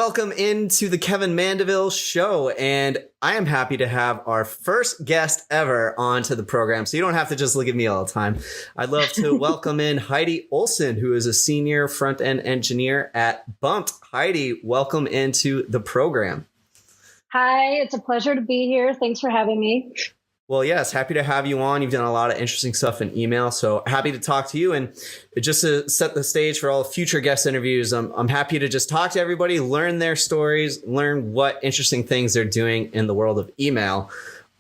welcome into the Kevin Mandeville show. And I am happy to have our first guest ever onto the program. So you don't have to just look at me all the time. I'd love to welcome in Heidi Olsen, who is a senior front-end engineer at Bumped. Heidi, welcome into the program. Hi, it's a pleasure to be here. Thanks for having me. Well, yes, happy to have you on. You've done a lot of interesting stuff in email, so happy to talk to you. And just to set the stage for all future guest interviews, I'm happy to just talk to everybody, learn their stories, learn what interesting things they're doing in the world of email.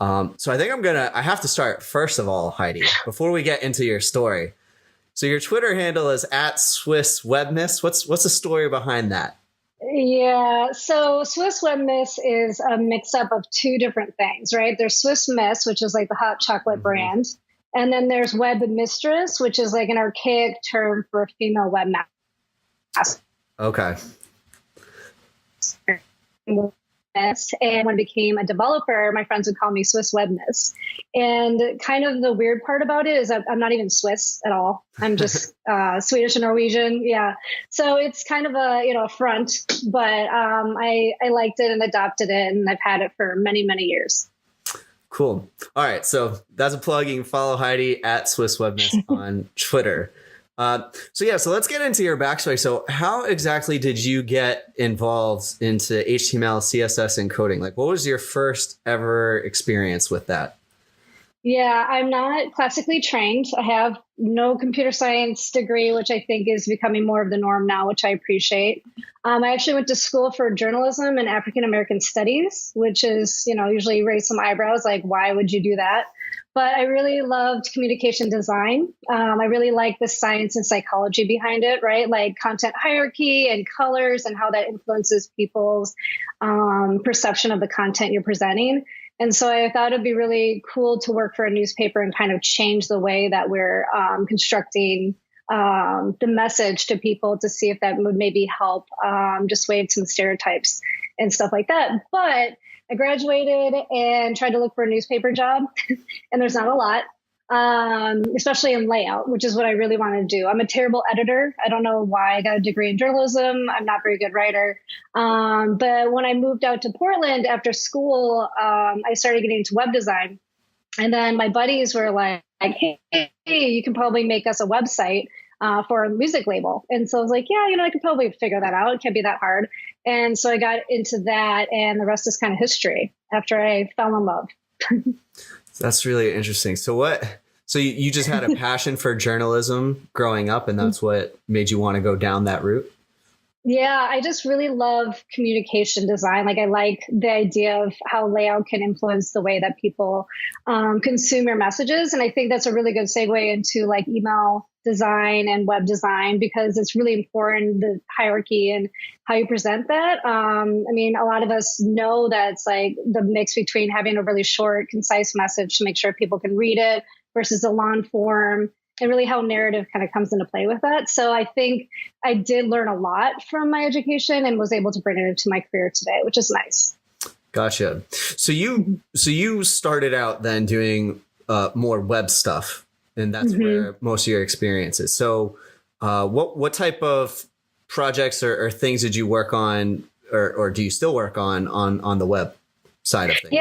So I think I have to start first of all, Heidi, before we get into your story. So your Twitter handle is @SwissWebmiss. What's the story behind that? Yeah, so Swiss Web Miss is a mix-up of two different things, right? There's Swiss Miss, which is like the hot chocolate brand. And then there's Web Mistress, which is like an archaic term for a female webmaster. Okay. And when I became a developer, my friends would call me Swiss Web Miss. And kind of the weird part about it is that I'm not even Swiss at all. I'm just Swedish and Norwegian. Yeah. So it's kind of a front, but I liked it and adopted it, and I've had it for many, many years. Cool. All right. So that's a plug. You can follow Heidi @SwissWebmiss on Twitter. So let's get into your backstory. So how exactly did you get involved into HTML, CSS, and coding? Like, what was your first ever experience with that? Yeah, I'm not classically trained. I have no computer science degree, which I think is becoming more of the norm now, which I appreciate. I actually went to school for journalism and African American studies, which is, usually raise some eyebrows, like, why would you do that? But I really loved communication design. I really like the science and psychology behind it, right? Like content hierarchy and colors and how that influences people's perception of the content you're presenting. And so I thought it'd be really cool to work for a newspaper and kind of change the way that we're constructing the message to people to see if that would maybe help just wave some stereotypes and stuff like that. But I graduated and tried to look for a newspaper job, and there's not a lot, especially in layout, which is what I really want to do. I'm a terrible editor. I don't know why. I got a degree in journalism. I'm not a very good writer. But when I moved out to Portland after school, I started getting into web design. And then my buddies were like, hey, you can probably make us a website for a music label. And so I was like, yeah, I could probably figure that out. It can't be that hard. And so I got into that, and the rest is kind of history after I fell in love. That's really interesting. So you just had a passion for journalism growing up, and that's what made you want to go down that route? Yeah, I just really love communication design. Like, I like the idea of how layout can influence the way that people consume your messages. And I think that's a really good segue into like email design and web design, because it's really important, the hierarchy and how you present that. A lot of us know that it's like the mix between having a really short, concise message to make sure people can read it versus a long form, and really how narrative kind of comes into play with that. So I think I did learn a lot from my education and was able to bring it into my career today, which is nice. Gotcha. So you started out then doing more web stuff, and that's where most of your experience is. So what type of projects or things did you work on, or do you still work on the web side of things?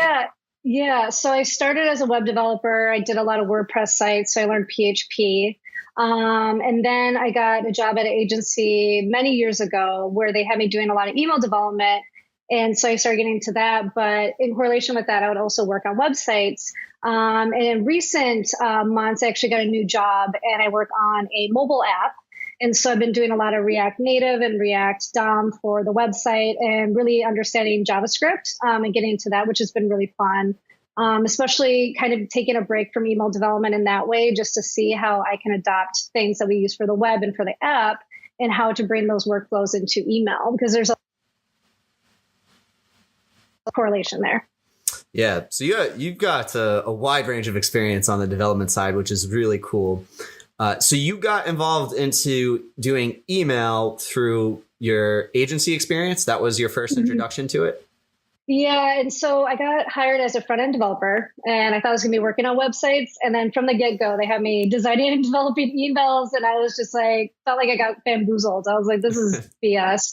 Yeah. So I started as a web developer. I did a lot of WordPress sites. So I learned PHP. And then I got a job at an agency many years ago where they had me doing a lot of email development. And so I started getting into that. But in correlation with that, I would also work on websites. And in recent months, I actually got a new job, and I work on a mobile app. And so I've been doing a lot of React Native and React DOM for the website, and really understanding JavaScript and getting into that, which has been really fun, especially kind of taking a break from email development in that way, just to see how I can adopt things that we use for the web and for the app, and how to bring those workflows into email, because there's a correlation there. Yeah. So you've got a wide range of experience on the development side, which is really cool. So you got involved into doing email through your agency experience. That was your first introduction to it? Yeah, and so I got hired as a front end developer, and I thought I was going to be working on websites. And then from the get go, they had me designing and developing emails, and I was just like, felt like I got bamboozled. I was like, this is BS,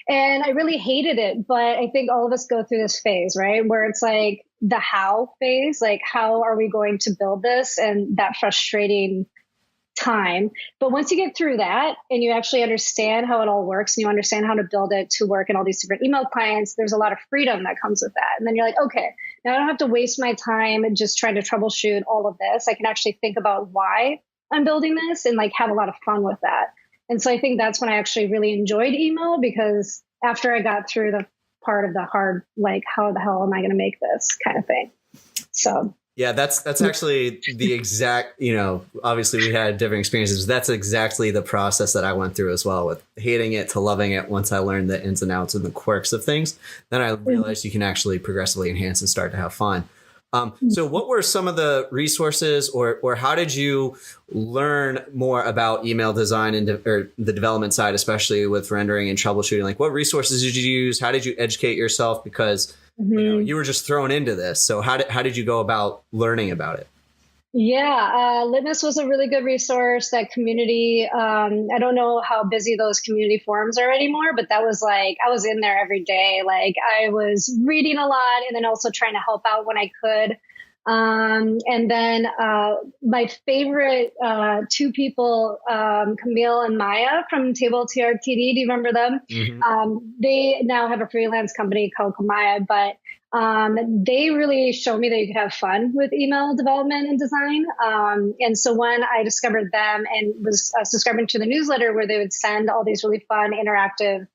and I really hated it. But I think all of us go through this phase, right, where it's like the how phase, like how are we going to build this, and that frustrating time. But once you get through that and you actually understand how it all works and you understand how to build it to work in all these different email clients, there's a lot of freedom that comes with that. And then you're like, okay, now I don't have to waste my time just trying to troubleshoot all of this. I can actually think about why I'm building this and like have a lot of fun with that. And so I think that's when I actually really enjoyed email, because after I got through the part of the hard, like, how the hell am I going to make this kind of thing? So yeah, that's actually the exact, obviously we had different experiences. That's exactly the process that I went through as well, with hating it to loving it. Once I learned the ins and outs and the quirks of things, then I realized you can actually progressively enhance and start to have fun. So what were some of the resources, or how did you learn more about email design or the development side, especially with rendering and troubleshooting? Like, what resources did you use? How did you educate yourself? Because you were just thrown into this. So how did you go about learning about it? Yeah, Litmus was a really good resource. That community, I don't know how busy those community forums are anymore, but that was like, I was in there every day. Like, I was reading a lot and then also trying to help out when I could. And then my favorite two people, Camille and Maya from Table TRTD, do you remember them? Mm-hmm. They now have a freelance company called Kamaya, but they really showed me that you could have fun with email development and design. And so when I discovered them and was subscribing to the newsletter where they would send all these really fun, interactive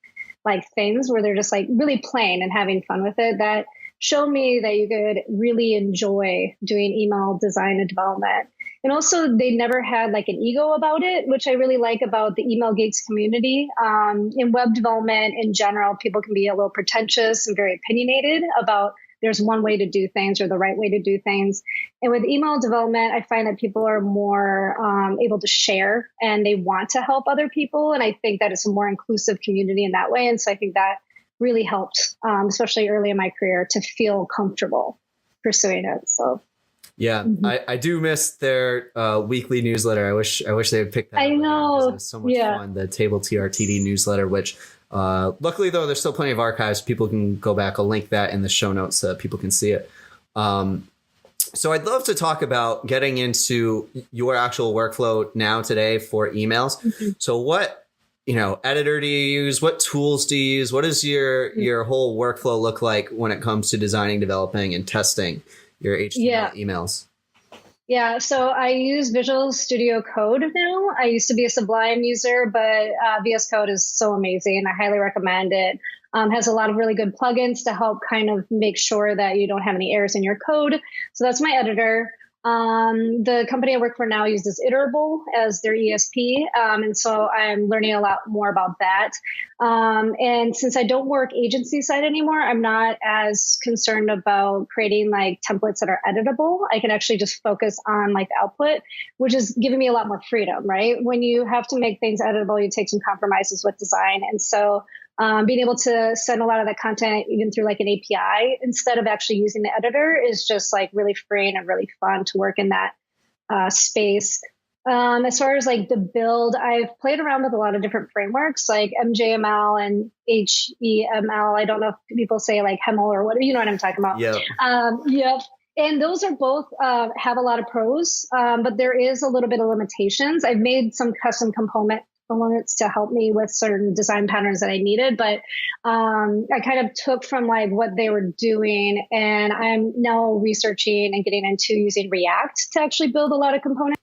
like things where they're just like really playing and having fun with it, that showed me that you could really enjoy doing email design and development. And also, they never had like an ego about it, which I really like about the email geeks community. In web development in general, people can be a little pretentious and very opinionated about there's one way to do things or the right way to do things. And with email development, I find that people are more able to share and they want to help other people. And I think that it's a more inclusive community in that way. And so I think that really helped, especially early in my career, to feel comfortable pursuing it. So. Yeah, I do miss their weekly newsletter. I wish they would pick that up. I know. It was so much fun. The Table TRTD newsletter, which luckily though, there's still plenty of archives. People can go back. I'll link that in the show notes so that people can see it. So I'd love to talk about getting into your actual workflow now today for emails. Mm-hmm. So what editor do you use? What tools do you use? What does your whole workflow look like when it comes to designing, developing, and testing your HTML emails? Yeah, so I use Visual Studio Code now. I used to be a Sublime user, but VS Code is so amazing. I highly recommend it. Has a lot of really good plugins to help kind of make sure that you don't have any errors in your code. So that's my editor. The company I work for now uses Iterable as their ESP. And so I'm learning a lot more about that. And since I don't work agency side anymore, I'm not as concerned about creating like templates that are editable. I can actually just focus on like the output, which is giving me a lot more freedom, right? When you have to make things editable, you take some compromises with design. And so being able to send a lot of the content even through like an API instead of actually using the editor is just like really freeing and really fun to work in that space. As far as like the build, I've played around with a lot of different frameworks like MJML and HEML. I don't know if people say like HEML or what, you know what I'm talking about. Yeah. Yep. And those are both have a lot of pros, but there is a little bit of limitations. I've made some custom components to help me with certain design patterns that I needed. But I kind of took from like what they were doing, and I'm now researching and getting into using React to actually build a lot of components.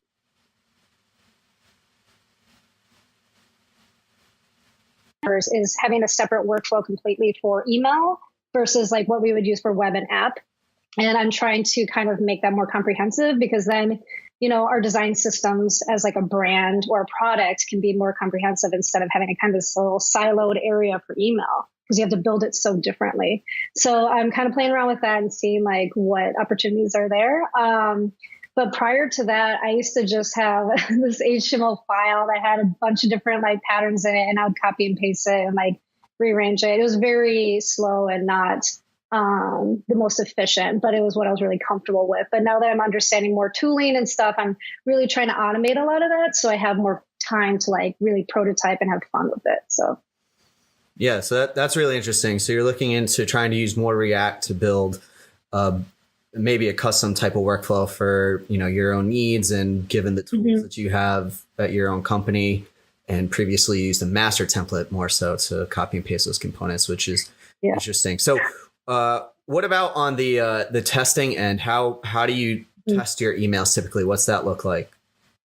Is having a separate workflow completely for email versus like what we would use for web and app. And I'm trying to kind of make that more comprehensive, because then our design systems as like a brand or a product can be more comprehensive instead of having a kind of this little siloed area for email, because you have to build it so differently. So I'm kind of playing around with that and seeing like what opportunities are there. But prior to that, I used to just have this HTML file that had a bunch of different like patterns in it, and I would copy and paste it and like rearrange it. It was very slow and not the most efficient, but it was what I was really comfortable with. But now that I'm understanding more tooling and stuff, I'm really trying to automate a lot of that. So I have more time to like really prototype and have fun with it. So. Yeah. So that's really interesting. So you're looking into trying to use more React to build, maybe a custom type of workflow for, your own needs, and given the tools that you have at your own company, and previously used a master template more so to copy and paste those components, which is interesting. So what about on the testing end? How do you test your emails typically? What's that look like?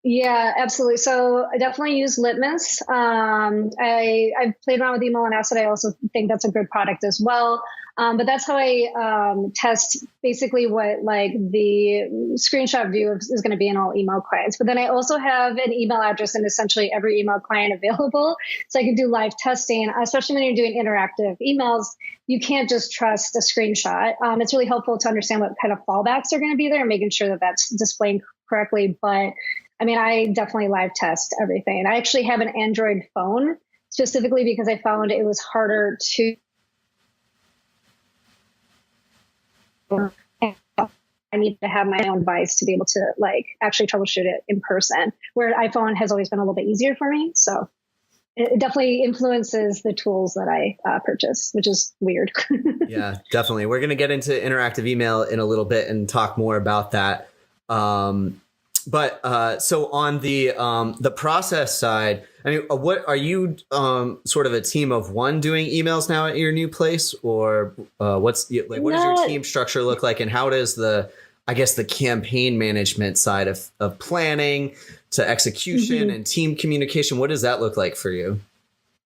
Yeah, absolutely. So I definitely use Litmus. I've played around with email and acid. I also think that's a good product as well. But that's how I test basically what like the screenshot view is going to be in all email clients. But then I also have an email address in essentially every email client available. So I can do live testing, especially when you're doing interactive emails. You can't just trust a screenshot. It's really helpful to understand what kind of fallbacks are going to be there and making sure that that's displaying correctly. But I mean, I definitely live test everything. I actually have an Android phone specifically because I found it was harder to. I need to have my own device to be able to like actually troubleshoot it in person, where iPhone has always been a little bit easier for me. So it definitely influences the tools that I purchase, which is weird. Yeah, definitely. We're going to get into interactive email in a little bit and talk more about that. But so on the process side, I mean, what are you sort of a team of one doing emails now at your new place, or what does your team structure look like, and how does the campaign management side of planning to execution and team communication, what does that look like for you?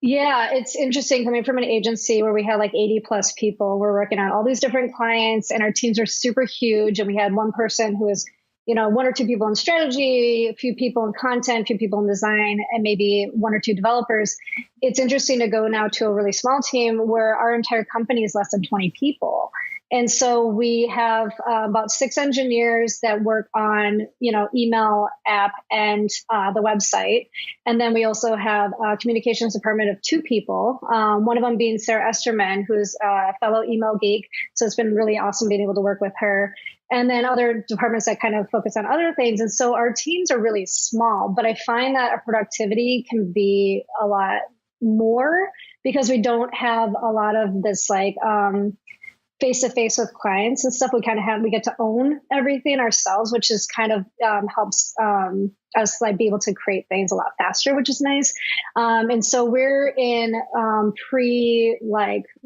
Yeah, it's interesting coming from an agency where we had like 80 plus people. We're working on all these different clients, and our teams are super huge. And we had one person who was one or two people in strategy, a few people in content, a few people in design, and maybe one or two developers. It's interesting to go now to a really small team where our entire company is less than 20 people. And so we have about 6 engineers that work on, email, app, and the website. And then we also have a communications department of 2 people, one of them being Sarah Esterman, who's a fellow email geek. So it's been really awesome being able to work with her. And then other departments that kind of focus on other things. And so our teams are really small, but I find that our productivity can be a lot more because we don't have a lot of this like, face-to-face with clients and stuff. We get to own everything ourselves, which is kind of helps us like be able to create things a lot faster, which is nice. And so we're in pre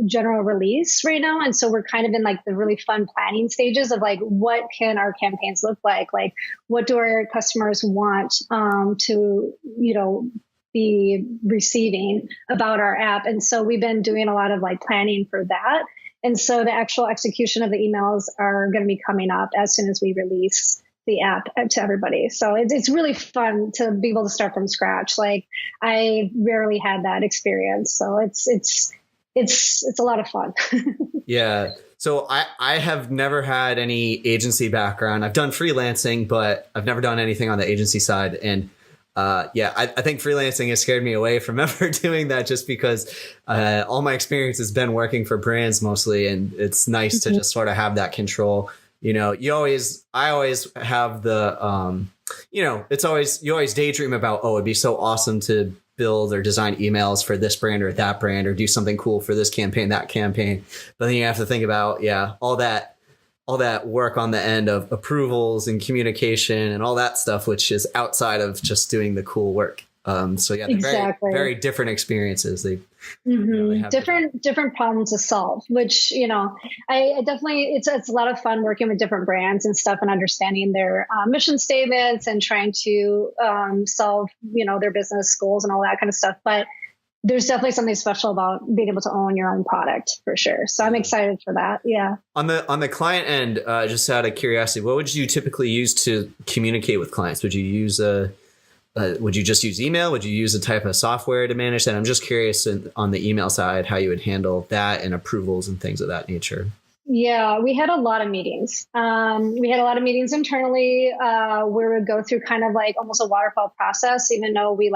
general release right now. And so we're kind of in like the really fun planning stages of like, what can our campaigns look like? Like, what do our customers want to, be receiving about our app? And so we've been doing a lot of like planning for that. And so the actual execution of the emails are going to be coming up as soon as we release the app to everybody. So it's really fun to be able to start from scratch. Like I rarely had that experience. So it's a lot of fun. Yeah. So I have never had any agency background. I've done freelancing, but I've never done anything on the agency side. And I think freelancing has scared me away from ever doing that, just because all my experience has been working for brands mostly, and it's nice to just sort of have that control. I always have the you always daydream about, it'd be so awesome to build or design emails for this brand or that brand, or do something cool for this campaign, that campaign. But then you have to think about all that work on the end of approvals and communication and all that stuff, which is outside of just doing the cool work. They're exactly. very different experiences. They have different problems to solve, which, I definitely, it's a lot of fun working with different brands and stuff and understanding their mission statements and trying to solve, their business goals and all that kind of stuff. But there's definitely something special about being able to own your own product for sure. So I'm excited for that. Yeah. On the client end, just out of curiosity, what would you typically use to communicate with clients? Would you use would you just use email? Would you use a type of software to manage that? I'm just curious on the email side, how you would handle that and approvals and things of that nature. Yeah, we had a lot of meetings. We had a lot of meetings internally where we would go through kind of like almost a waterfall process, even though we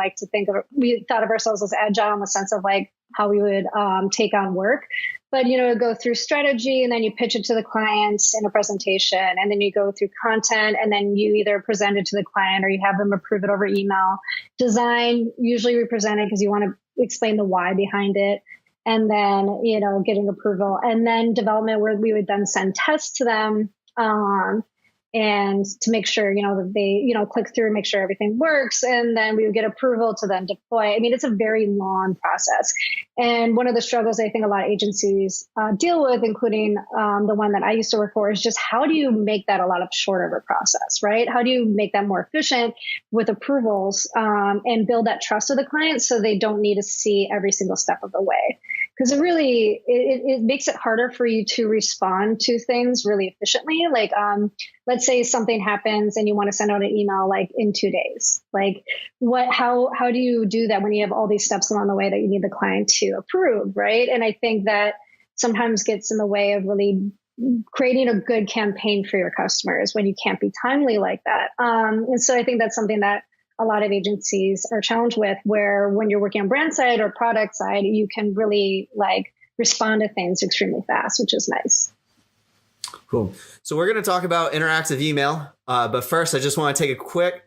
thought of ourselves as agile in the sense of like how we would take on work. But, go through strategy, and then you pitch it to the clients in a presentation, and then you go through content, and then you either present it to the client or you have them approve it over email. Design, usually we present it because you want to explain the why behind it. And then, getting approval. And then development, where we would then send tests to them. And to make sure, that they, click through and make sure everything works. And then we would get approval to then deploy. I mean, it's a very long process. And one of the struggles I think a lot of agencies deal with, including the one that I used to work for, is just how do you make that a lot of shorter of a process, right? How do you make that more efficient with approvals and build that trust with the client so they don't need to see every single step of the way? Because it makes it harder for you to respond to things really efficiently. Like, let's say something happens and you want to send out an email like in 2 days. Like, how do you do that when you have all these steps along the way that you need the client to approve, right? And I think that sometimes gets in the way of really creating a good campaign for your customers when you can't be timely like that. And so I think that's something that a lot of agencies are challenged with, where when you're working on brand side or product side, you can really respond to things extremely fast, which is nice. Cool. So we're going to talk about interactive email. But first, I just want to take a quick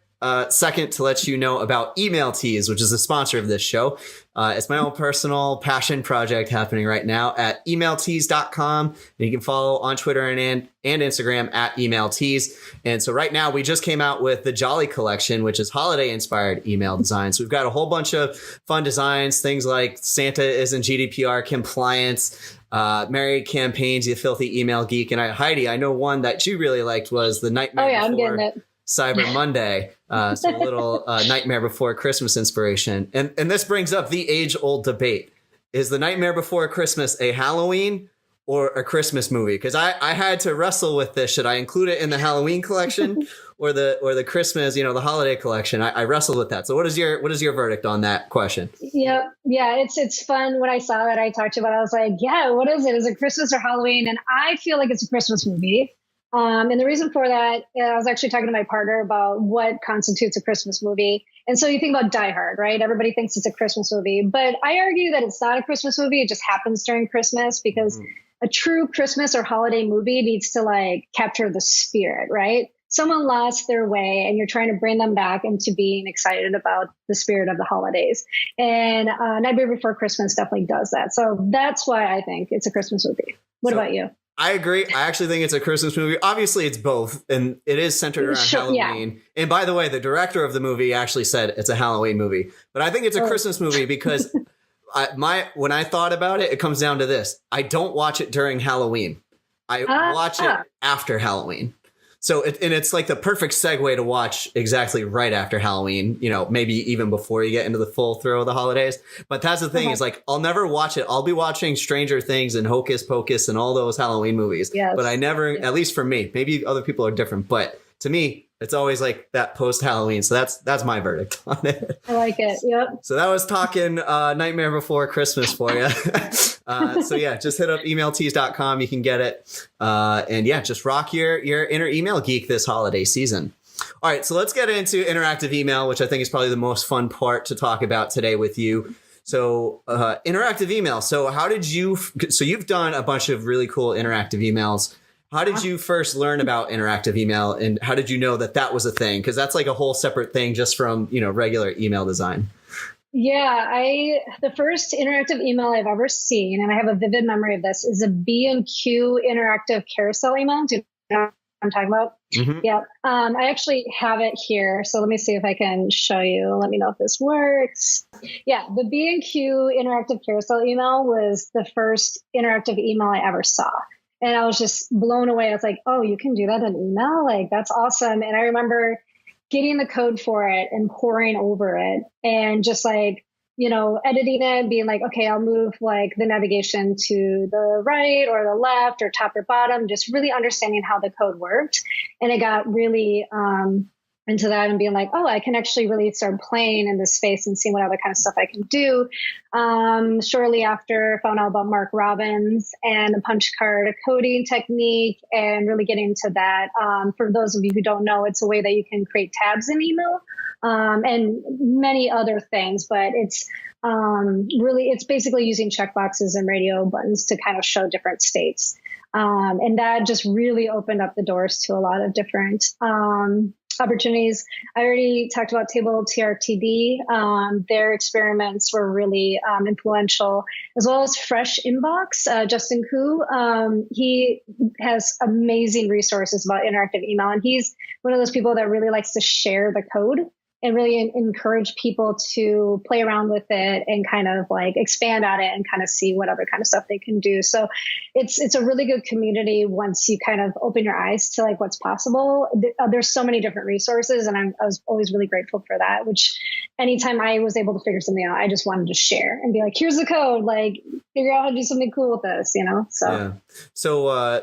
second to let you know about Email Teas, which is the sponsor of this show. It's my own personal passion project happening right now at emailteas.com. And you can follow on Twitter and Instagram at emailteas. And so right now we just came out with the Jolly collection, which is holiday inspired email design. So we've got a whole bunch of fun designs, things like Santa isn't GDPR compliance, Merry Campaigns, you filthy email geek. And Heidi, I know one that you really liked was the Nightmare I'm getting it. Cyber Monday. So a little Nightmare Before Christmas inspiration. And this brings up the age-old debate. Is the Nightmare Before Christmas a Halloween or a Christmas movie? Because I had to wrestle with this. Should I include it in the Halloween collection or the Christmas, the holiday collection? I wrestled with that. So what is your verdict on that question? Yeah. It's fun. When I saw that, I talked about it. I was like, yeah, what is it? Is it Christmas or Halloween? And I feel like it's a Christmas movie. And the reason for that, I was actually talking to my partner about what constitutes a Christmas movie. And so you think about Die Hard, right? Everybody thinks it's a Christmas movie, but I argue that it's not a Christmas movie. It just happens during Christmas, because a true Christmas or holiday movie needs to capture the spirit, right? Someone lost their way and you're trying to bring them back into being excited about the spirit of the holidays. And Nightmare Before Christmas definitely does that. So that's why I think it's a Christmas movie. What about you? I agree. I actually think it's a Christmas movie. Obviously, it's both, and it is centered around Halloween. Yeah. And by the way, the director of the movie actually said it's a Halloween movie. But I think it's a Christmas movie because when I thought about it, it comes down to this. I don't watch it during Halloween. I watch it after Halloween. So it's like the perfect segue to watch exactly right after Halloween, maybe even before you get into the full throw of the holidays. But that's the thing is I'll never watch it. I'll be watching Stranger Things and Hocus Pocus and all those Halloween movies. Yes. But I never, at least for me, maybe other people are different, but to me, it's always like that post Halloween. So that's my verdict on it. I like it. Yep. So that was talking Nightmare Before Christmas for you. So yeah, just hit up emailteas.com. You can get it. And yeah, just rock your inner email geek this holiday season. All right. So let's get into interactive email, which I think is probably the most fun part to talk about today with you. So interactive email. So you've done a bunch of really cool interactive emails. How did you first learn about interactive email, and how did you know that was a thing? Because that's like a whole separate thing just from, regular email design. Yeah, the first interactive email I've ever seen, and I have a vivid memory of this, is a B&Q interactive carousel email. Do you know what I'm talking about? Mm-hmm. Yeah. I actually have it here. So let me see if I can show you. Let me know if this works. Yeah, the B&Q interactive carousel email was the first interactive email I ever saw. And I was just blown away. I was like, oh, you can do that in email? Like, that's awesome. And I remember getting the code for it and poring over it and just editing it, being like, okay, I'll move the navigation to the right or the left or top or bottom, just really understanding how the code worked. And it got really, into that and being like, oh, I can actually really start playing in this space and seeing what other kind of stuff I can do. Shortly after, found out about Mark Robbins and the punch card coding technique and really getting into that. For those of you who don't know, it's a way that you can create tabs in email and many other things, but it's it's basically using checkboxes and radio buttons to kind of show different states. And that just really opened up the doors to a lot of different opportunities. I already talked about Table TRTD. Their experiments were really influential, as well as Fresh Inbox. Justin Koo, he has amazing resources about interactive email, and he's one of those people that really likes to share the code and really encourage people to play around with it and kind of like expand on it and kind of see what other kind of stuff they can do. So it's a really good community once you kind of open your eyes to like what's possible. There's so many different resources, and I was always really grateful for that, which anytime I was able to figure something out, I just wanted to share and be like, here's the code, like figure out how to do something cool with this, you know? So, yeah. So,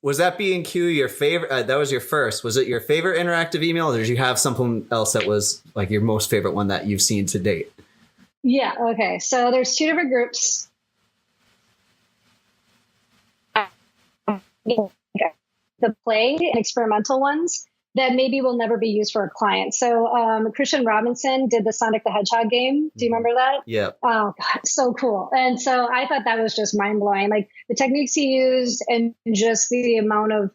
was that B&Q your favorite? That was your first. Was it your favorite interactive email, or did you have something else that was like your most favorite one that you've seen to date? Yeah. Okay. So there's two different groups. The play and experimental ones that maybe will never be used for a client. So Kristian Robinson did the Sonic the Hedgehog game. Do you remember that? Yeah. Oh, God, so cool. And so I thought that was just mind blowing. Like the techniques he used and just the amount of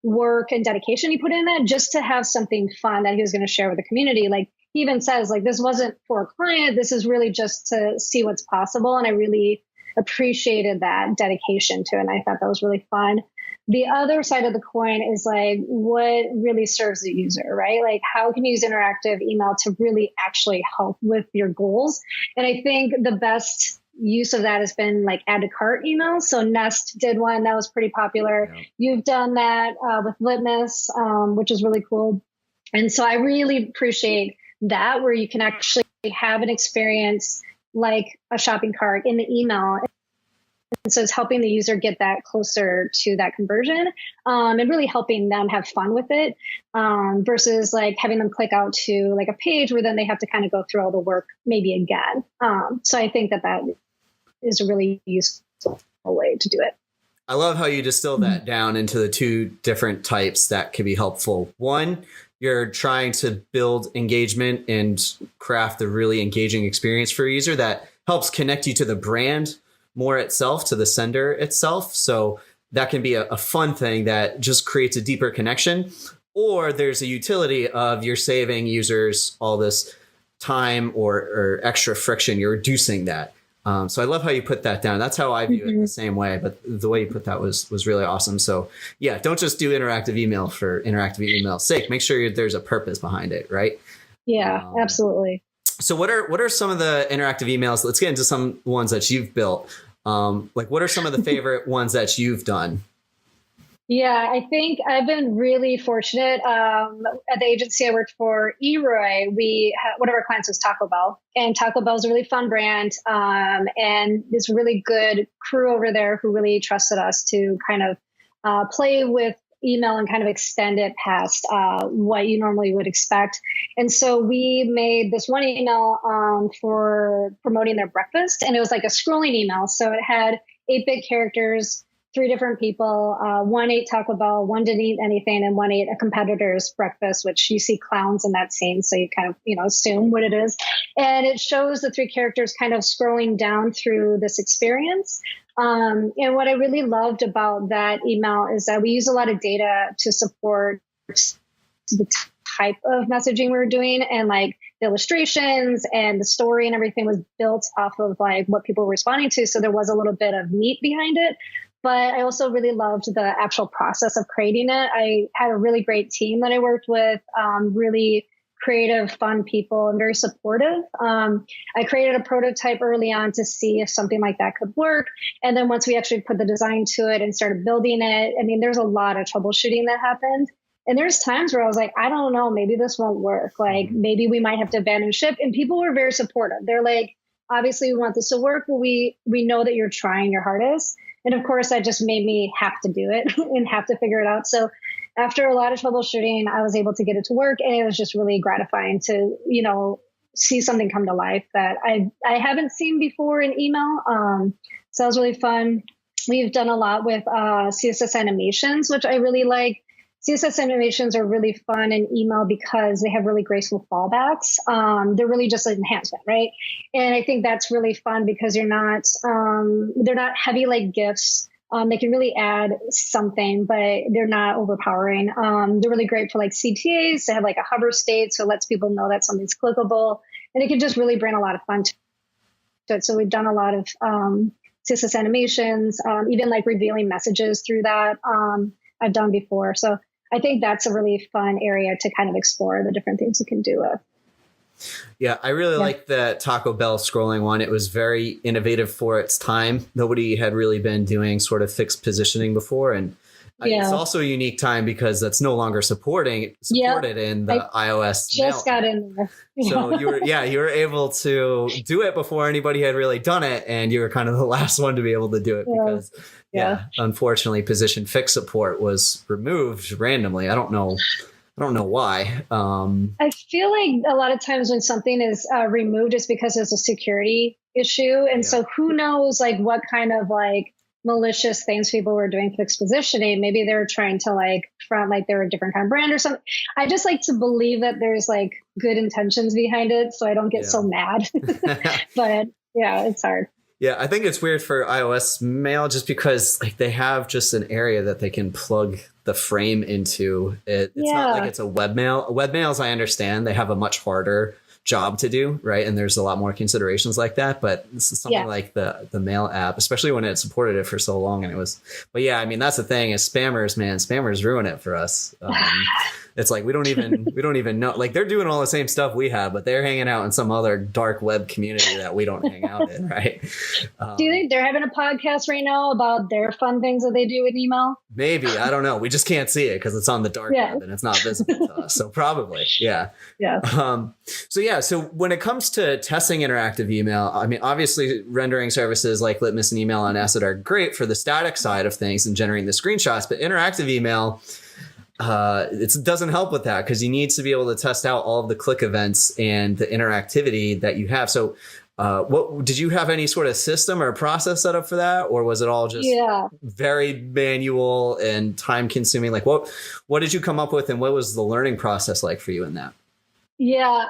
work and dedication he put in that just to have something fun that he was going to share with the community. Like he even says, like, this wasn't for a client. This is really just to see what's possible. And I really appreciated that dedication to it. And I thought that was really fun. The other side of the coin is like what really serves the user, right? Like how can you use interactive email to really actually help with your goals? And I think the best use of that has been like add to cart emails. So Nest did one that was pretty popular. Yeah. You've done that with Litmus, which is really cool. And so I really appreciate that, where you can actually have an experience like a shopping cart in the email. And so it's helping the user get that closer to that conversion and really helping them have fun with it versus like having them click out to like a page where then they have to kind of go through all the work maybe again. So I think that that is a really useful way to do it. I love how you distill that down into the two different types that can be helpful. One, you're trying to build engagement and craft a really engaging experience for a user that helps connect you to the brand more itself, to the sender itself. So that can be a fun thing that just creates a deeper connection. Or there's a utility of you're saving users all this time or extra friction. You're reducing that. So I love how you put that down. That's how I view it the same way. But the way you put that was really awesome. So yeah, don't just do interactive email for interactive email's sake. Make sure there's a purpose behind it, right? Yeah, absolutely. So what are some of the interactive emails? Let's get into some ones that you've built. Like what are some of the favorite ones that you've done? Yeah, I think I've been really fortunate. At the agency I worked for, Eroy, one of our clients was Taco Bell, and Taco Bell is a really fun brand. And this really good crew over there who really trusted us to kind of play with email and kind of extend it past what you normally would expect. And so we made this one email for promoting their breakfast, and it was like a scrolling email. So it had 8-bit characters, 3 different people. One ate Taco Bell, one didn't eat anything, and one ate a competitor's breakfast, which you see clowns in that scene. So you kind of, assume what it is. And it shows the 3 characters kind of scrolling down through this experience. And what I really loved about that email is that we use a lot of data to support the type of messaging we were doing, and like the illustrations and the story and everything was built off of like what people were responding to. So there was a little bit of meat behind it. But I also really loved the actual process of creating it. I had a really great team that I worked with, really creative, fun people, and very supportive. I created a prototype early on to see if something like that could work. And then once we actually put the design to it and started building it, I mean, there's a lot of troubleshooting that happened. And there's times where I was like, I don't know, maybe this won't work. Like maybe we might have to abandon ship. And people were very supportive. They're like, obviously we want this to work, but we know that you're trying your hardest. And of course, that just made me have to do it and have to figure it out. So after a lot of troubleshooting, I was able to get it to work, and it was just really gratifying to, see something come to life that I haven't seen before in email. So that was really fun. We've done a lot with CSS animations, which I really like. CSS animations are really fun in email because they have really graceful fallbacks. They're really just an enhancement, right? And I think that's really fun because they're not heavy like GIFs. They can really add something, but they're not overpowering. They're really great for like CTAs to have like a hover state, so it lets people know that something's clickable, and it can just really bring a lot of fun to it. So we've done a lot of CSS animations, even like revealing messages through that. I've done before. So I think that's a really fun area to kind of explore the different things you can do with. Yeah, I really like the Taco Bell scrolling one. It was very innovative for its time. Nobody had really been doing sort of fixed positioning before. And it's also a unique time because that's no longer supported in the iOS. Just got in there. So you were able to do it before anybody had really done it. And you were kind of the last one to be able to do it because unfortunately position fix support was removed randomly. I don't know why. I feel like a lot of times when something is removed, it's because there's a security issue. And so who knows like what kind of like malicious things people were doing fixed positioning. Maybe they were trying to like front like they're a different kind of brand or something. I just like to believe that there's like good intentions behind it so I don't get so mad. But yeah, it's hard. Yeah, I think it's weird for iOS mail just because like they have just an area that they can plug the frame into. It's not like it's a webmail. Webmails, I understand, they have a much harder job to do, right? And there's a lot more considerations like that. But this is something like the mail app, especially when it supported it for so long. And it was, but yeah, I mean, that's the thing is spammers ruin it for us. It's like we don't even know, like they're doing all the same stuff we have, but they're hanging out in some other dark web community that we don't hang out in, right? Do you think they're having a podcast right now about their fun things that they do with email? Maybe, I don't know. We just can't see it because it's on the dark web and it's not visible to us. So probably, So when it comes to testing interactive email, I mean, obviously rendering services like Litmus and Email on Acid are great for the static side of things and generating the screenshots, but interactive email, it doesn't help with that because you need to be able to test out all of the click events and the interactivity that you have. So what did you have any sort of system or process set up for that? Or was it all just very manual and time consuming? Like what did you come up with and what was the learning process like for you in that? Yeah,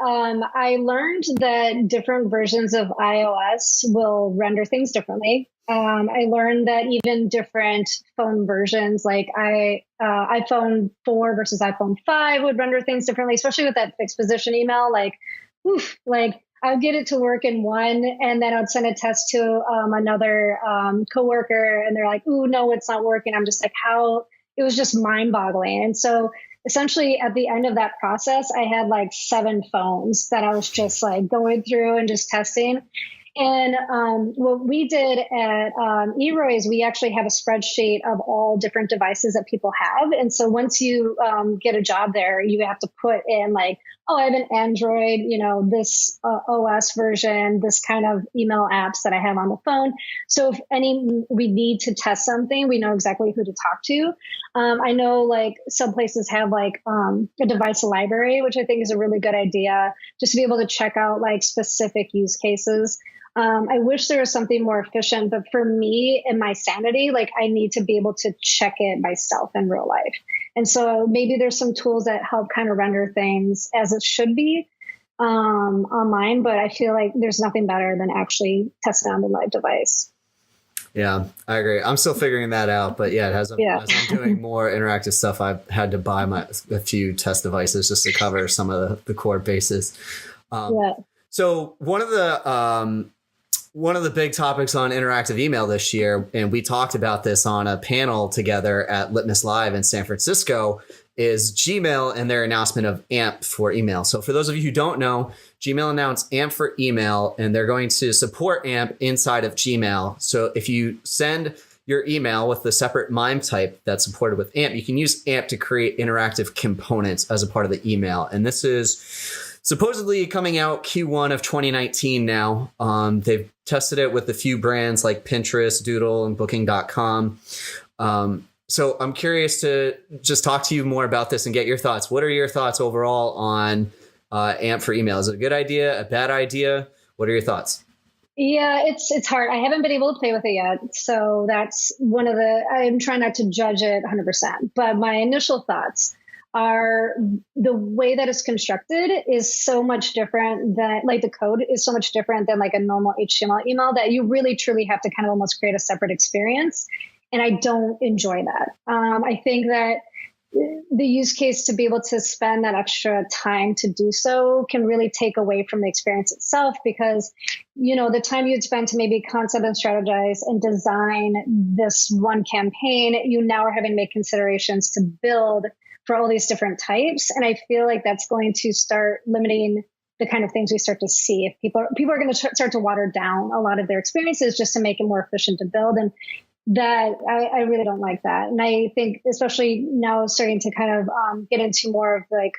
I learned that different versions of iOS will render things differently. I learned that even different phone versions, like iPhone 4 versus iPhone 5 would render things differently, especially with that fixed position email. Like I would get it to work in one, and then I'd send a test to another coworker, and they're like, "Ooh, no, it's not working." I'm just like, how? It was just mind-boggling. And so essentially at the end of that process, I had like 7 phones that I was just like going through and just testing. And what we did at eRoy is we actually have a spreadsheet of all different devices that people have. And so once you get a job there, you have to put in like, oh, I have an Android, this OS version, this kind of email apps that I have on the phone. So if we need to test something, we know exactly who to talk to. I know like some places have like a device library, which I think is a really good idea, just to be able to check out like specific use cases. I wish there was something more efficient, but for me and my sanity, like I need to be able to check it myself in real life. And so maybe there's some tools that help kind of render things as it should be online, but I feel like there's nothing better than actually testing on the live device. Yeah, I agree. I'm still figuring that out, but as I'm doing more interactive stuff, I've had to buy a few test devices just to cover some of the core bases. So one of the big topics on interactive email this year, and we talked about this on a panel together at Litmus Live in San Francisco, is Gmail and their announcement of AMP for email. So for those of you who don't know, Gmail announced AMP for email, and they're going to support AMP inside of Gmail. So if you send your email with the separate MIME type that's supported with AMP, you can use AMP to create interactive components as a part of the email. And this is supposedly coming out Q1 of 2019 now. They've tested it with a few brands like Pinterest, Doodle, and Booking.com. So I'm curious to just talk to you more about this and get your thoughts. What are your thoughts overall on AMP for email? Is it a good idea, a bad idea? What are your thoughts? Yeah, it's hard. I haven't been able to play with it yet. So that's one of I'm trying not to judge it 100%. But my initial thoughts are the way that it's constructed is so much different than like the code is so much different than like a normal HTML email that you really truly have to kind of almost create a separate experience. And I don't enjoy that. I think that the use case to be able to spend that extra time to do so can really take away from the experience itself because, the time you'd spend to maybe concept and strategize and design this one campaign, you now are having to make considerations to build for all these different types. And I feel like that's going to start limiting the kind of things we start to see. If people are going to start to water down a lot of their experiences just to make it more efficient to build. And that I really don't like that. And I think especially now starting to kind of get into more of like,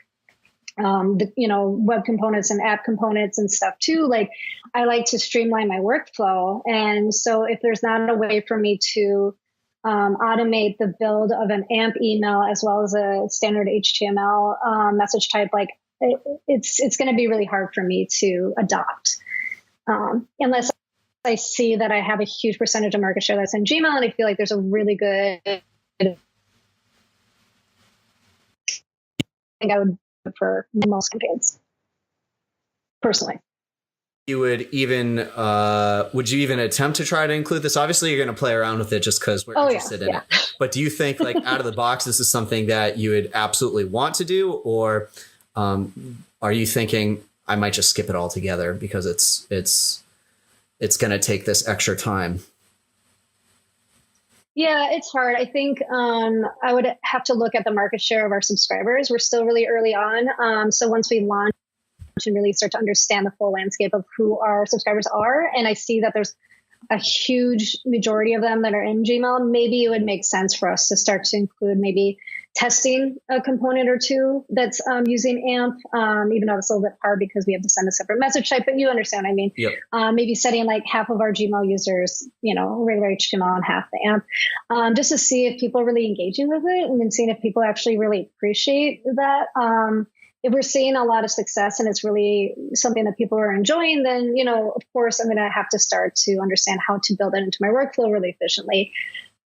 web components and app components and stuff too. Like I like to streamline my workflow. And so if there's not a way for me to automate the build of an AMP email as well as a standard HTML message type, like it's going to be really hard for me to adopt unless I see that I have a huge percentage of market share that's in Gmail, and I feel like there's a really good. I think I would for most campaigns, personally. You would even would you even attempt to try to include this? Obviously, you're going to play around with it just because we're interested in it. But do you think, like out of the box, this is something that you would absolutely want to do, or are you thinking I might just skip it altogether because it's going to take this extra time? Yeah, it's hard. I think I would have to look at the market share of our subscribers. We're still really early on. So once we launch and really start to understand the full landscape of who our subscribers are, and I see that there's a huge majority of them that are in Gmail, maybe it would make sense for us to start to include maybe testing a component or two that's using AMP, even though it's a little bit hard because we have to send a separate message type, but you understand what I mean. Yep. Maybe setting like half of our Gmail users, regular HTML and half the AMP, just to see if people are really engaging with it and then seeing if people actually really appreciate that. If we're seeing a lot of success and it's really something that people are enjoying, then, of course, I'm going to have to start to understand how to build it into my workflow really efficiently.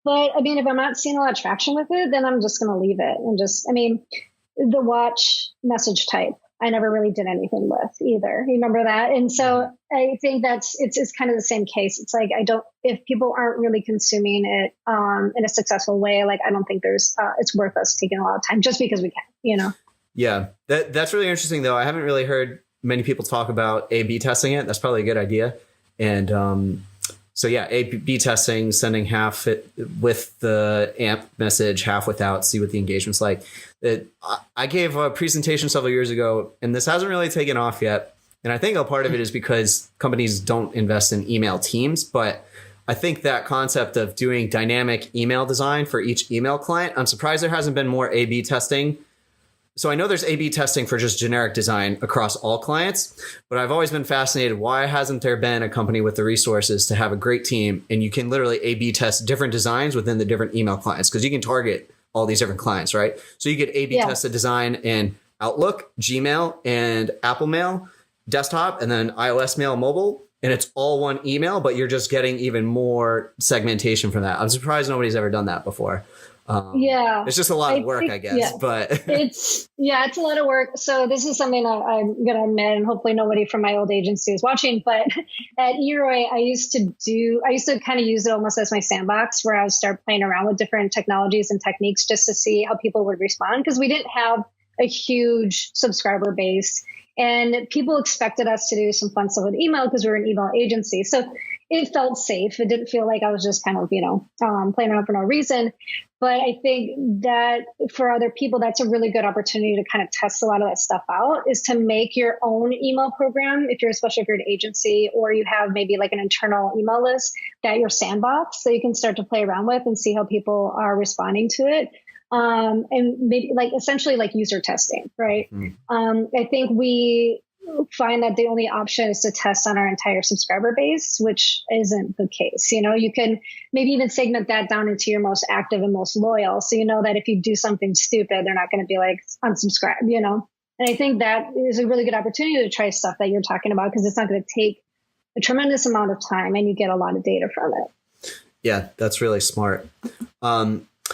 But I mean, if I'm not seeing a lot of traction with it, then I'm just going to leave it and the watch message type, I never really did anything with either. You remember that? And so I think it's kind of the same case. It's like, if people aren't really consuming it in a successful way, like I don't think it's worth us taking a lot of time just because we can, Yeah, that's really interesting, though. I haven't really heard many people talk about A/B testing it. That's probably a good idea. And so, yeah, A/B testing, sending half it with the AMP message, half without, see what the engagement's like. I gave a presentation several years ago, and this hasn't really taken off yet. And I think a part of it is because companies don't invest in email teams. But I think that concept of doing dynamic email design for each email client, I'm surprised there hasn't been more A/B testing. So I know there's A/B testing for just generic design across all clients, but I've always been fascinated. Why hasn't there been a company with the resources to have a great team and you can literally A/B test different designs within the different email clients? Because you can target all these different clients, right? So you could A/B test a design in Outlook, Gmail, and Apple Mail, desktop, and then iOS Mail, mobile. And it's all one email, but you're just getting even more segmentation from that. I'm surprised nobody's ever done that before. It's just a lot of work, I guess, but it's a lot of work. So this is something I'm going to admit, and hopefully nobody from my old agency is watching, but at eRoy, I used to kind of use it almost as my sandbox where I would start playing around with different technologies and techniques just to see how people would respond. Because we didn't have a huge subscriber base and people expected us to do some fun stuff with email because we were an email agency. So it felt safe. It didn't feel like I was just kind of, playing around for no reason. But I think that for other people, that's a really good opportunity to kind of test a lot of that stuff out, is to make your own email program, especially if you're an agency or you have maybe like an internal email list, that your sandbox, so you can start to play around with and see how people are responding to it. And maybe essentially user testing, right? I think find that the only option is to test on our entire subscriber base, which isn't the case. You can maybe even segment that down into your most active and most loyal. So you know that if you do something stupid, they're not going to be like unsubscribe, And I think that is a really good opportunity to try stuff that you're talking about, because it's not going to take a tremendous amount of time and you get a lot of data from it. Yeah, that's really smart.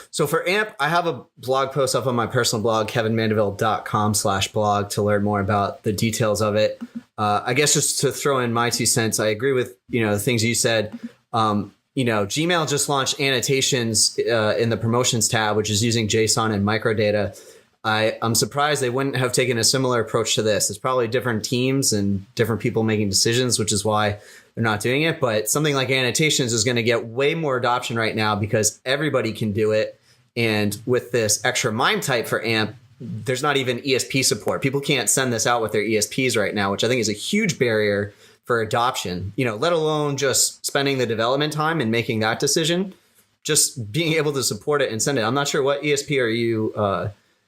So for AMP, I have a blog post up on my personal blog, kevinmandeville.com/blog, to learn more about the details of it. I guess just to throw in my 2 cents, I agree with, the things you said. Gmail just launched annotations in the promotions tab, which is using JSON and microdata. I'm surprised they wouldn't have taken a similar approach to this. It's probably different teams and different people making decisions, which is why they're not doing it. But something like annotations is going to get way more adoption right now because everybody can do it. And with this extra MIME type for AMP, there's not even ESP support. People can't send this out with their ESPs right now, which I think is a huge barrier for adoption, let alone just spending the development time and making that decision, just being able to support it and send it. I'm not sure what ESP are you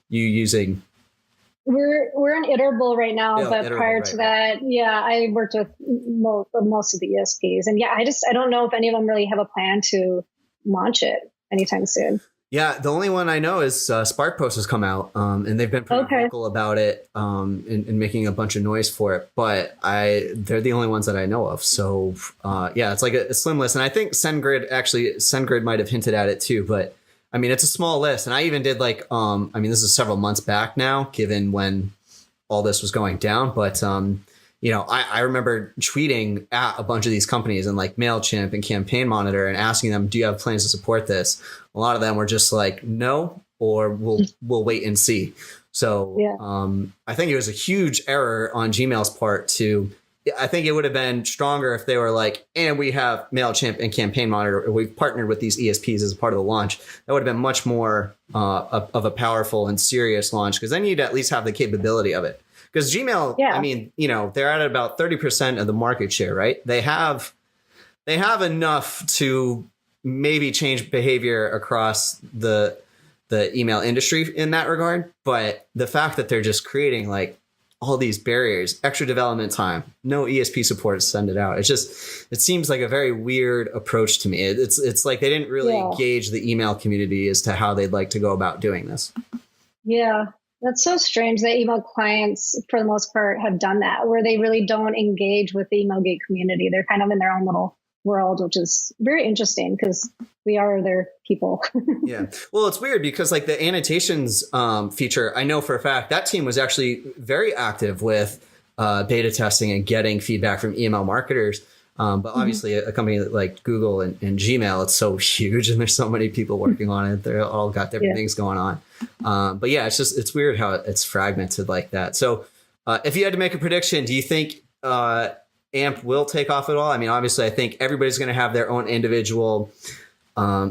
using? We're in Iterable right now, but Iterable, prior to that, I worked with most of the ESPs, and I don't know if any of them really have a plan to launch it anytime soon. Yeah, the only one I know is SparkPost has come out, and they've been pretty vocal about it, and making a bunch of noise for it. But they're the only ones that I know of. So it's like a slim list, and I think SendGrid might have hinted at it too, but. I mean, it's a small list. And I even did this is several months back now, given when all this was going down. But, I remember tweeting at a bunch of these companies and like MailChimp and Campaign Monitor and asking them, do you have plans to support this? A lot of them were just like, no, or we'll wait and see. So I think it was a huge error on Gmail's part I think it would have been stronger if they were like, and we have MailChimp and Campaign Monitor, or we've partnered with these ESPs as part of the launch. That would have been much more of a powerful and serious launch, because then you'd at least have the capability of it. Because Gmail, they're at about 30% of the market share, right? They have enough to maybe change behavior across the email industry in that regard. But the fact that they're just creating all these barriers, extra development time, no ESP support to send it out. It seems like a very weird approach to me. It's like they didn't really engage the email community as to how they'd like to go about doing this. Yeah, that's so strange that email clients, for the most part, have done that, where they really don't engage with the Emailgate community. They're kind of in their own little world, which is very interesting because we are their people. Yeah. Well, it's weird because the annotations feature, I know for a fact that team was actually very active with beta testing and getting feedback from email marketers. But obviously a company like Google and Gmail, it's so huge and there's so many people working on it. They're all got different things going on. But it's weird how it's fragmented like that. So if you had to make a prediction, do you think AMP will take off at all? I mean, obviously, I think everybody's going to have their own individual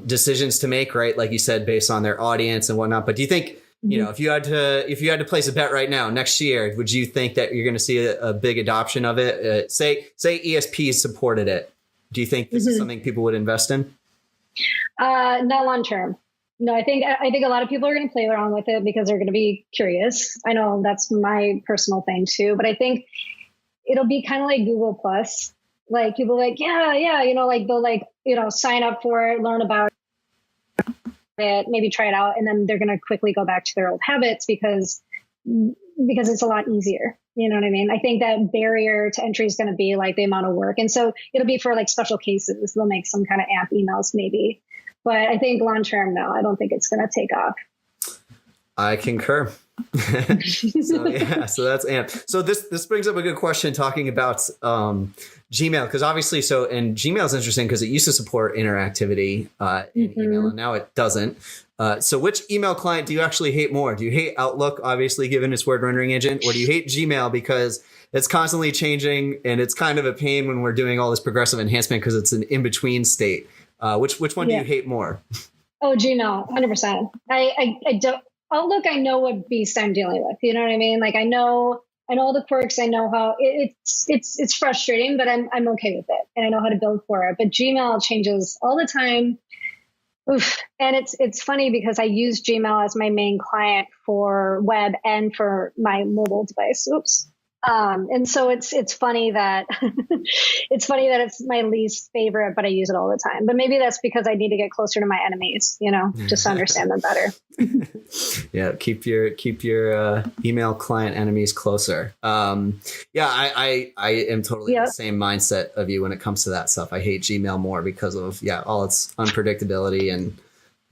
decisions to make, right? Like you said, based on their audience and whatnot. But do you think, if you had to place a bet right now, next year, would you think that you're going to see a big adoption of it? Say ESPs supported it. Do you think this is something people would invest in? Not long term. No, I think a lot of people are going to play around with it because they're going to be curious. I know that's my personal thing too, but I think it'll be kind of like Google Plus. Like people they'll sign up for it, learn about it, maybe try it out, and then they're going to quickly go back to their old habits because it's a lot easier. You know what I mean? I think that barrier to entry is going to be the amount of work. And so it'll be for special cases. They'll make some kind of AMP emails maybe. But I think long term, no, I don't think it's going to take off. I concur. So that's AMP. So this brings up a good question talking about Gmail, because obviously, and Gmail is interesting because it used to support interactivity in email, and now it doesn't. So which email client do you actually hate more? Do you hate Outlook, obviously, given its word rendering agent, or do you hate Gmail because it's constantly changing and it's kind of a pain when we're doing all this progressive enhancement because it's an in-between state? Which one do you hate more? Oh, Gmail, 100%. I don't. Outlook, I know what beast I'm dealing with. You know what I mean? I know the quirks. I know how it's frustrating, but I'm okay with it, and I know how to build for it. But Gmail changes all the time. Oof. And it's funny because I use Gmail as my main client for web and for my mobile device. Oops. And so it's funny that it's my least favorite, but I use it all the time. But maybe that's because I need to get closer to my enemies, just to understand them better. Yeah, keep your email client enemies closer. I am totally the same mindset of you when it comes to that stuff. I hate Gmail more because of all its unpredictability and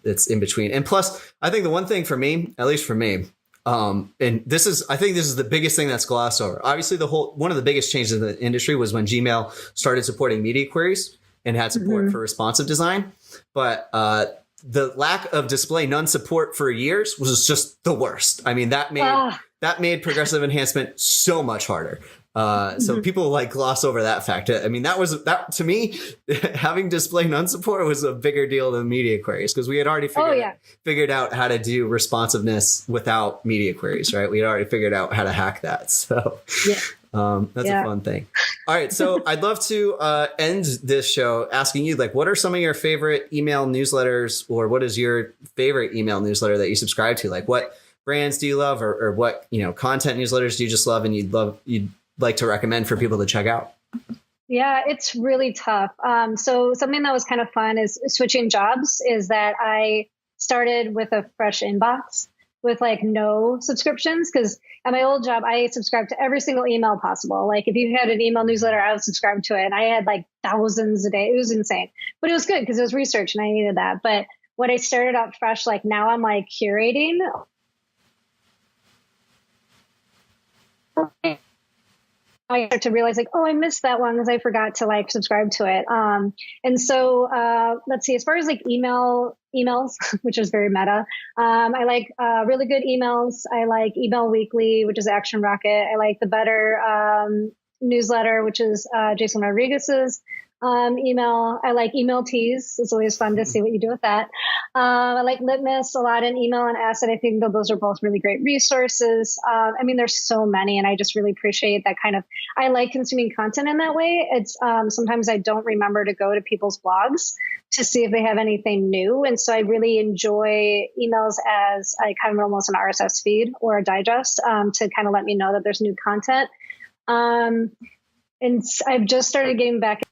it's in between. And plus, I think the one thing for me, at least for me, and I think this is the biggest thing that's glossed over. Obviously, one of the biggest changes in the industry was when Gmail started supporting media queries and had support for responsive design. But the lack of display none support for years was just the worst. I mean, that made progressive enhancement so much harder. So people gloss over that fact. I mean, that to me, having display none support was a bigger deal than media queries because we had already figured out how to do responsiveness without media queries, right? We had already figured out how to hack that. So that's a fun thing. All right. So I'd love to end this show asking you, what are some of your favorite email newsletters, or what is your favorite email newsletter that you subscribe to? What brands do you love, or what, content newsletters do you just love and you'd like to recommend for people to check out? Yeah, it's really tough. So something that was kind of fun is switching jobs is that I started with a fresh inbox with no subscriptions, because at my old job, I subscribed to every single email possible. If you had an email newsletter, I would subscribe to it. And I had thousands a day. It was insane, but it was good because it was research and I needed that. But when I started out fresh, now I'm curating. I start to realize I missed that one because I forgot to subscribe to it. And so let's see, as far as emails, which is very meta. I like really good emails. I like Email Weekly, which is Action Rocket. I like the Better newsletter, which is Jason Rodriguez's email. I like Email Teas. It's always fun to see what you do with that. I like Litmus a lot, in Email and Asset. I think that those are both really great resources. There's so many, and I just really appreciate that I like consuming content in that way. It's sometimes I don't remember to go to people's blogs to see if they have anything new. And so I really enjoy emails as almost an RSS feed or a digest to let me know that there's new content. And I've just started getting back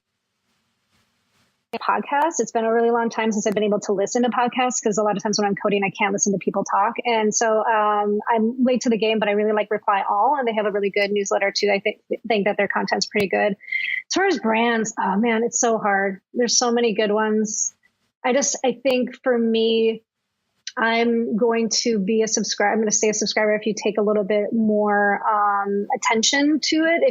podcasts. It's been a really long time since I've been able to listen to podcasts, because a lot of times when I'm coding, I can't listen to people talk. And so I'm late to the game, but I really like Reply All, and they have a really good newsletter too. I think that their content's pretty good. As far as brands, oh man, it's so hard. There's so many good ones. I think for me, I'm going to be a subscriber. I'm going to stay a subscriber if you take a little bit more attention to it.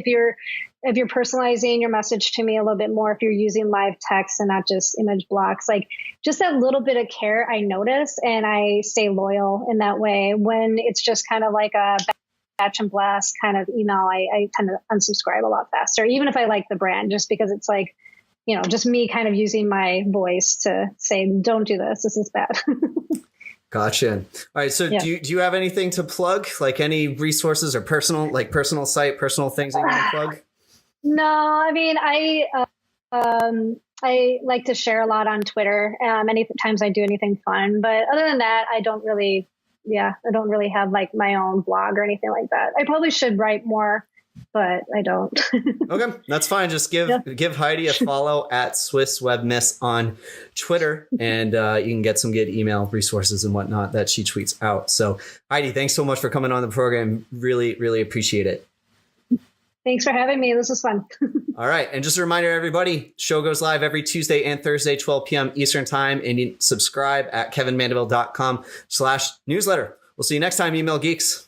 If you're personalizing your message to me a little bit more, if you're using live text and not just image blocks, just that little bit of care, I notice, and I stay loyal in that way. When it's just a batch and blast kind of email, I tend to unsubscribe a lot faster, even if I like the brand, just because it's just me kind of using my voice to say, don't do this. This is bad. Gotcha. All right. So do you have anything to plug, any resources or personal site, personal things that you want to plug? No, I like to share a lot on Twitter. Many times I do anything fun, but other than that, I don't really have my own blog or anything like that. I probably should write more, but I don't. Okay, that's fine. Just give Heidi a follow at Swiss Web Miss on Twitter, and you can get some good email resources and whatnot that she tweets out. So Heidi, thanks so much for coming on the program. Really, really appreciate it. Thanks for having me. This was fun. All right. And just a reminder, everybody, show goes live every Tuesday and Thursday, 12 p.m. Eastern time. And you subscribe at kevinmandeville.com/newsletter. We'll see you next time, email geeks.